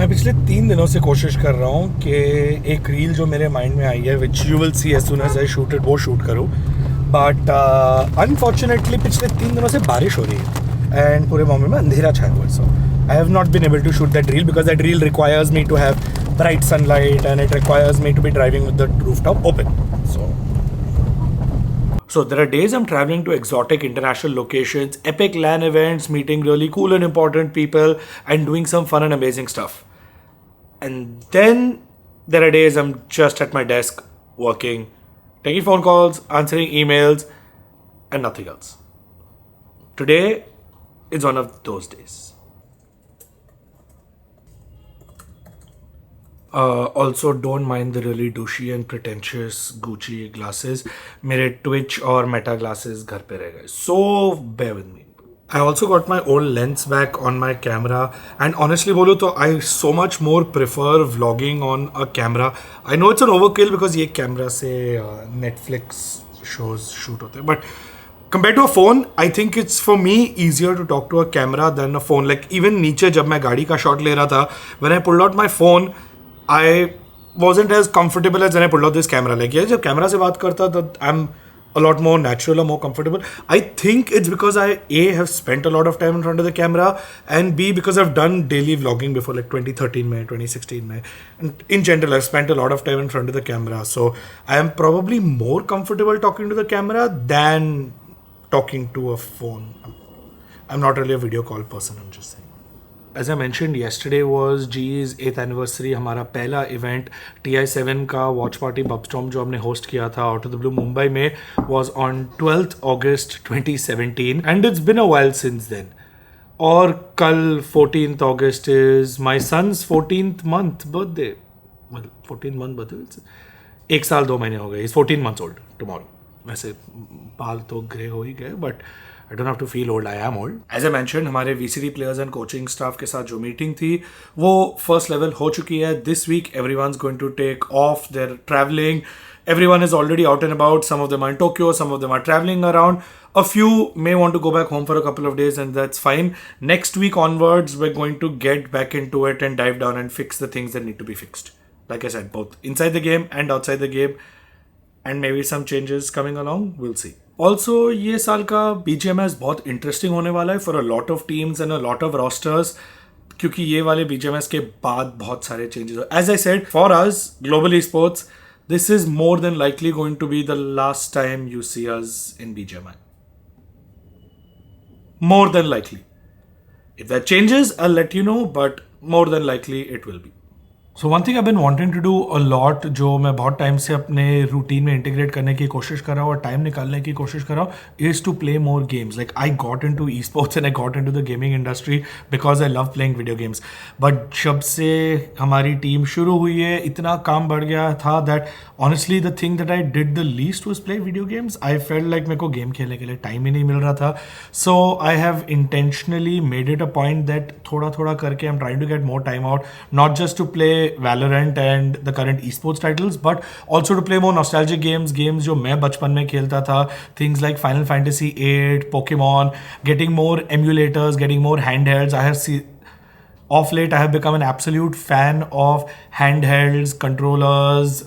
मैं पिछले 3 दिनों से कोशिश कर रहा हूँ कि एक रील जो मेरे माइंड में आई है which you will see as soon as I shoot it वो शूट करूँ, बट अनफॉर्चुनेटली पिछले 3 दिनों से बारिश हो रही है एंड पूरे बॉम्बे में अंधेरा छाया हुआ है. So I have not been able to shoot that reel because that reel requires me to have bright sunlight and it requires me to be driving with the rooftop open. So there are days I'm traveling to exotic international locations, epic LAN events, meeting really cool and important people and doing some fun and amazing stuff. And then there are days I'm just at my desk working, taking phone calls, answering emails and nothing else. Today is one of those days. Also don't mind the really douchey and pretentious Gucci glasses. मेरे Twitch और Meta glasses घर पे रह गए. So bear with me. I also got my old lens back on my camera and honestly बोलूँ तो I so much more prefer vlogging on a camera. I know it's an overkill because ये camera से Netflix shows shoot होते हैं, but compared to a phone, I think it's for me easier to talk to a camera than a phone. Like even नीचे जब मैं गाड़ी का shot ले रहा था, when I pulled out my phone, I wasn't as comfortable as when I pulled out this camera. Like yeah, जब camera से बात करता तो I'm a lot more natural or more comfortable. I think it's because I have spent a lot of time in front of the camera and B because I've done daily vlogging before like 2013 में 2016 में and in general I've spent a lot of time in front of the camera, so I am probably more comfortable talking to the camera than talking to a phone. I'm not really a video call person, I'm just saying. As I mentioned, yesterday was GE's 8th anniversary. हमारा पहला event TI7 का watch party बबस्टॉर्म जो हमने host किया था out of the blue Mumbai में was on 12th August 2017 and it's been a while since then. और कल 14th August is my son's 14th month birthday. Well, 14th month birthday. 1 साल 2 महीने हो गए. He's 14 months old tomorrow. वैसे बाल तो ग्रे हो ही गए but I don't have to feel old, I am old. As I mentioned, हमारे VCD players and coaching staff के साथ जो मीटिंग थी वो first level हो चुकी है. This week everyone's going to take off, they're traveling. Everyone is already out and about. Some of them are in Tokyo, some of them are traveling around. A few may want to go back home for a couple of days and that's fine. Next week onwards, we're going to get back into it and dive down and fix the things that need to be fixed. Like I said, both inside the game and outside the game. And maybe some changes coming along, we'll see. Also, ये साल का BGMI बहुत interesting होने वाला है for a lot of teams and a lot of rosters, क्योंकि ये वाले BGMI के बाद बहुत सारे चेंजेस हो. As I said, for us global sports this is more than likely going to be the last time you see us in BGMI. More than likely. If that changes, I'll let you know, but more than likely it will be. So one thing I've been wanting to do a lot, जो मैं बहुत time से अपने routine में integrate करने की कोशिश कर रहा हूँ और टाइम निकालने की कोशिश कर रहा हूँ, is to play more games. Like I got into esports and I got into the gaming industry because I love playing video games. But जब से हमारी टीम शुरू हुई है, इतना काम बढ़ गया था that honestly the thing that I did the least was play video games. I felt like मेरे को गेम खेलने के लिए टाइम ही नहीं मिल रहा था. So I have intentionally made it a point that थोड़ा थोड़ा करके I'm trying to get more time out, not just to play Valorant and the current esports titles, but also to play more nostalgic games जो मैं बचपन में खेलता था, things like Final Fantasy 8, Pokemon, getting more emulators, getting more handhelds. Of late, I have become an absolute fan of handhelds, controllers,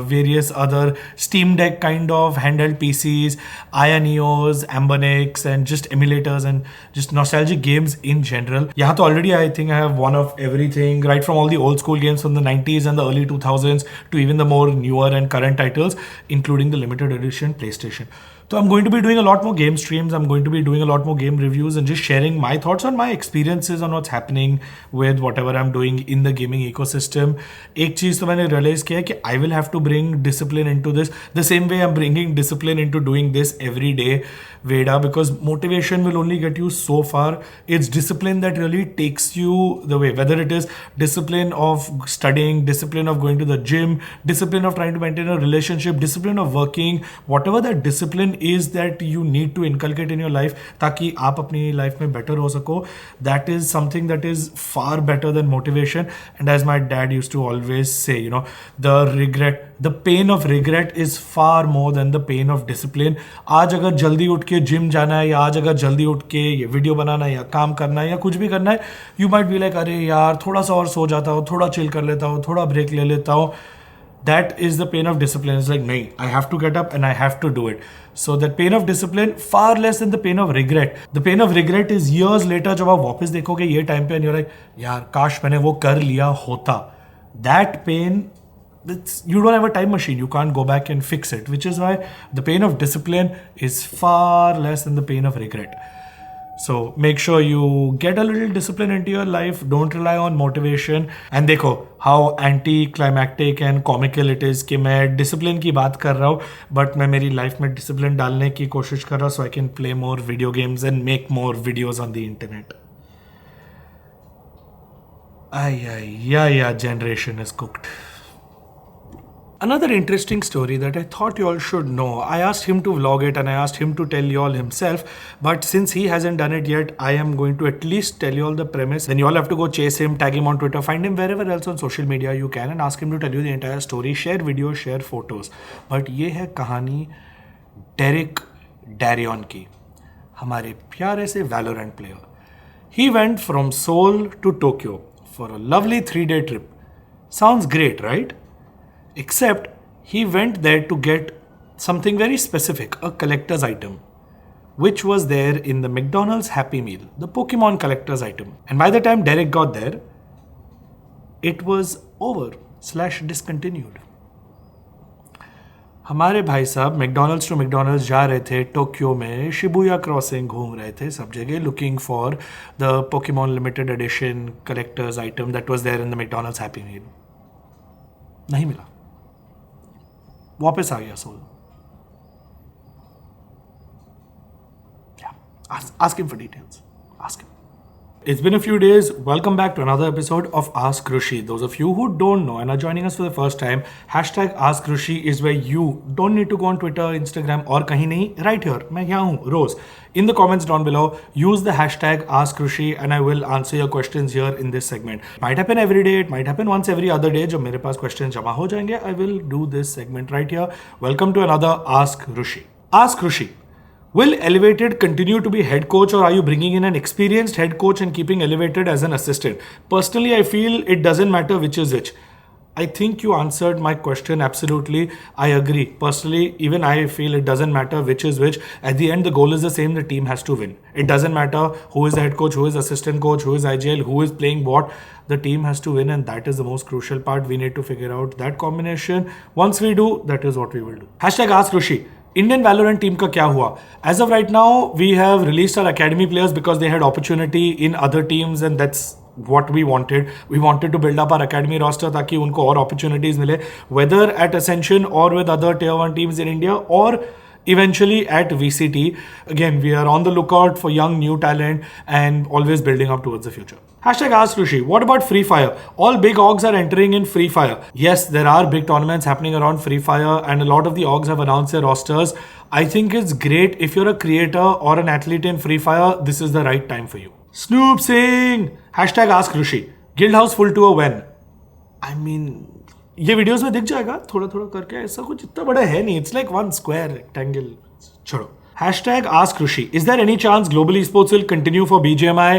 various other Steam Deck kind of handheld PCs, Ioneos, Ambonix, and just emulators and just nostalgic games in general. Yeah, so already I think I have one of everything, right from all the old school games from the 90s and the early 2000s to even the more newer and current titles, including the limited edition PlayStation. So I'm going to be doing a lot more game streams. I'm going to be doing a lot more game reviews and just sharing my thoughts on my experiences on what's happening with whatever I'm doing in the gaming ecosystem. एक चीज़ तो मैंने realize किया कि I will have to bring discipline into this the same way I'm bringing discipline into doing this every day, Veda, because motivation will only get you so far. It's discipline that really takes you the way, whether it is discipline of studying, discipline of going to the gym, discipline of trying to maintain a relationship, discipline of working, whatever that discipline is that you need to inculcate in your life ताकि आप अपनी life में better हो सको. That is something that is far better than motivation. And as my dad used to always say, you know, the pain of regret is far more than the pain of discipline. आज अगर जल्दी उठ के gym जाना है या आज अगर जल्दी उठ के ये वीडियो बनाना है या काम करना है या कुछ भी करना है, you might be like अरे यार थोड़ा सा और सो जाता हूँ, थोड़ा चिल कर लेता हूँ, थोड़ा ब्रेक ले लेता हूँ. That is the pain of discipline. It's like, nahi, I have to get up and I have to do it. So that pain of discipline, far less than the pain of regret. The pain of regret is years later जब आप वापस देखोगे ये time पे and you're like, यार काश मैंने वो कर लिया होता. That pain, you don't have a time machine. You can't go back and fix it. Which is why the pain of discipline is far less than the pain of regret. So make sure you get a little discipline into your life. Don't rely on motivation. And देखो how anti-climactic and comical it is कि मैं discipline की बात कर रहा हूँ but मैं मेरी life में discipline डालने की कोशिश कर रहा हूँ so I can play more video games and make more videos on the internet. Yeah, generation is cooked. Another interesting story that I thought you all should know. I asked him to vlog it and I asked him to tell you all himself. But since he hasn't done it yet, I am going to at least tell you all the premise. Then you all have to go chase him, tag him on Twitter, find him wherever else on social media you can and ask him to tell you the entire story. Share videos, share photos. But ये है कहानी Derek Darien की, हमारे प्यारे से Valorant player. He went from Seoul to Tokyo for a lovely 3-day trip. Sounds great, right? Except he went there to get something very specific, a collector's item, which was there in the McDonald's Happy Meal, the Pokemon collector's item. And by the time Derek got there, it was over/discontinued. हमारे भाई साहब McDonald's to McDonald's जा रहे थे Tokyo में, Shibuya crossing घूम रहे थे सब जगह looking for the Pokemon limited edition collectors item that was there in the McDonald's happy meal. नहीं मिला, वापस आ गया सोल. Ask him for details. Ask him. It's been a few days. Welcome back to another episode of Ask Rushi. Those of you who don't know and are joining us for the first time, hashtag Ask Rushi is where you don't need to go on Twitter, Instagram और कहीं नहीं, right here. मैं यहाँ हूँ रोज. In the comments down below, use the hashtag Ask Rushi and I will answer your questions here in this segment. Might happen every day. It might happen once every other day. जब मेरे पास questions जमा हो जाएंगे, I will do this segment right here. Welcome to another Ask Rushi. Ask Rushi. Will Elevated continue to be head coach or are you bringing in an experienced head coach and keeping Elevated as an assistant? Personally, I feel it doesn't matter which is which. I think you answered my question absolutely. I agree. Personally, even I feel it doesn't matter which is which. At the end, the goal is the same. The team has to win. It doesn't matter who is the head coach, who is assistant coach, who is IGL, who is playing what. The team has to win and that is the most crucial part. We need to figure out that combination. Once we do, that is what we will do. Hashtag Ask Rushi. Indian Valorant team का क्या हुआ? As of right now, we have released our academy players because they had opportunity in other teams and that's what we wanted. We wanted to build up our academy roster ताकि उनको और opportunities मिले, whether at Ascension or with other tier 1 teams in India or eventually at VCT. Again, we are on the lookout for young new talent and always building up towards the future. Hashtag Ask Rushi. What about Free Fire? All big orgs are entering in Free Fire. Yes, there are big tournaments happening around Free Fire and a lot of the orgs have announced their rosters. I think it's great if you're a creator or an athlete in Free Fire, this is the right time for you. Snoop Singh. Hashtag Ask Rushi. Guildhouse full tour when? I mean, ये videos में दिख जाएगा थोड़ा थोड़ा करके, ऐसा कुछ इतना बड़ा है नहीं. It's like one square rectangle. छोड़ो. Hashtag Ask Rushi. Is there any chance global esports will continue for BGMI?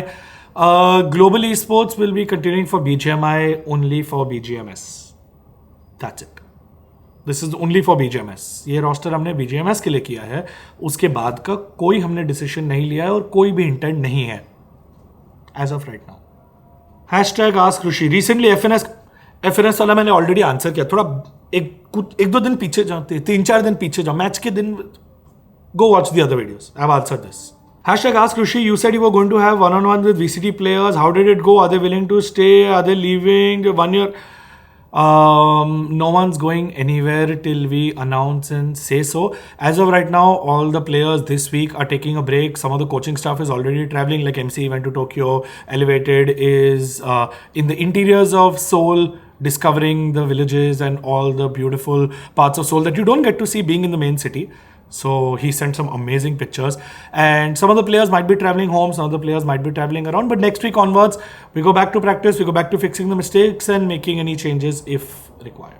Global esports will be continuing for BGMI only for BGMS. That's it. This is only for BGMS. ये roster हमने BGMS के लिए किया है. उसके बाद का कोई हमने decision नहीं लिया है और कोई भी intent नहीं है. As of right now. Hashtag Ask Rushi. Recently FNS वाला मैंने already answer किया. थोड़ा एक दो दिन पीछे जाओ, 3-4 दिन पीछे जाओ. मैच के दिन go watch the other videos. I've answered this. Hashtag Ask Rushi, you said you were going to have one-on-one with VCT players. How did it go? Are they willing to stay? Are they leaving? 1 year? No one's going anywhere till we announce and say so. As of right now, all the players this week are taking a break. Some of the coaching staff is already traveling, like MC went to Tokyo. Elevated is in the interiors of Seoul, discovering the villages and all the beautiful parts of Seoul that you don't get to see being in the main city. So he sent some amazing pictures, and some of the players might be traveling home, some of the players might be traveling around, but next week onwards we go back to practice, we go back to fixing the mistakes and making any changes if required.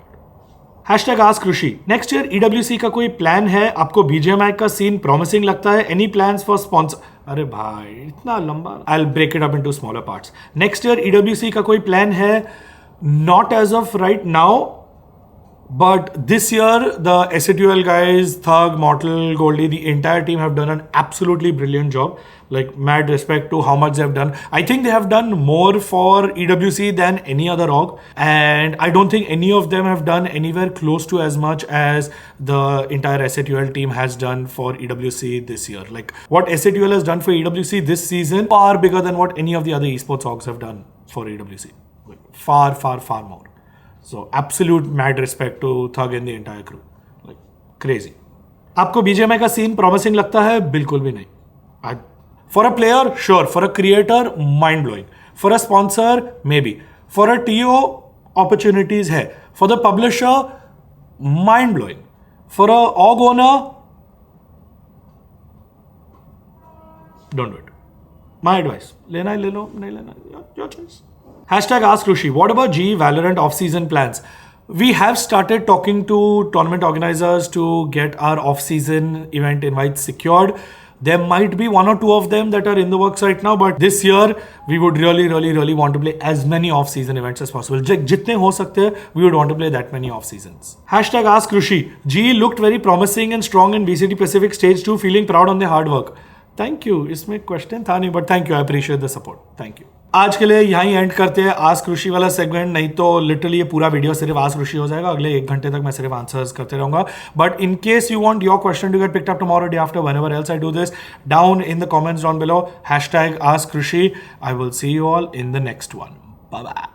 Hashtag ask Rushi. Next year EWC का कोई plan है? आपको BGMI का scene promising लगता है? Any plans for sponsor? अरे भाई इतना लंबा. I'll break it up into smaller parts. Next year EWC का कोई प्लान है? Not as of right now. But this year, the SATUL guys, Thug, Mortal, Goldie, the entire team have done an absolutely brilliant job. Like, mad respect to how much they've done. I think they have done more for EWC than any other org. And I don't think any of them have done anywhere close to as much as the entire SATUL team has done for EWC this year. Like, what SATUL has done for EWC this season, far bigger than what any of the other esports orgs have done for EWC. Far, far, far more. So absolute mad respect to Thug and the entire crew. Like crazy. आपको BGMI का scene promising लगता है? बिल्कुल भी नहीं. For a player, sure. For a creator, mind blowing. For a sponsor, maybe. For a TO, opportunities है. For the publisher, mind blowing. For a org owner, don't do it. My advice. लेना है ले लो, नहीं लेना your choice. Hashtag ask Rushi. What about GE Valorant off-season plans? We have started talking to tournament organizers to get our off-season event invites secured. There might be one or two of them that are in the works right now, but this year we would really want to play as many off-season events as possible. जितने हो सकते हैं, we would want to play that many off-seasons. Hashtag ask Rushi. GE looked very promising and strong in BCT Pacific Stage 2, feeling proud on their hard work. Thank you. इसमें question था नहीं, but thank you. I appreciate the support. Thank you. आज के लिए यहीं and करते हैं ask ऋषि वाला सेगमेंट. नहीं तो लिटरली ये पूरा वीडियो सिर्फ आस्क ऋषि हो जाएगा. अगले 1 घंटे तक मैं सिर्फ आंसर्स करते रहूंगा. But in case you want your question to get picked up tomorrow, day after, whenever else I do this, down in the comments down below, hashtag ask Rushi. I will see you all in the next one. Bye bye.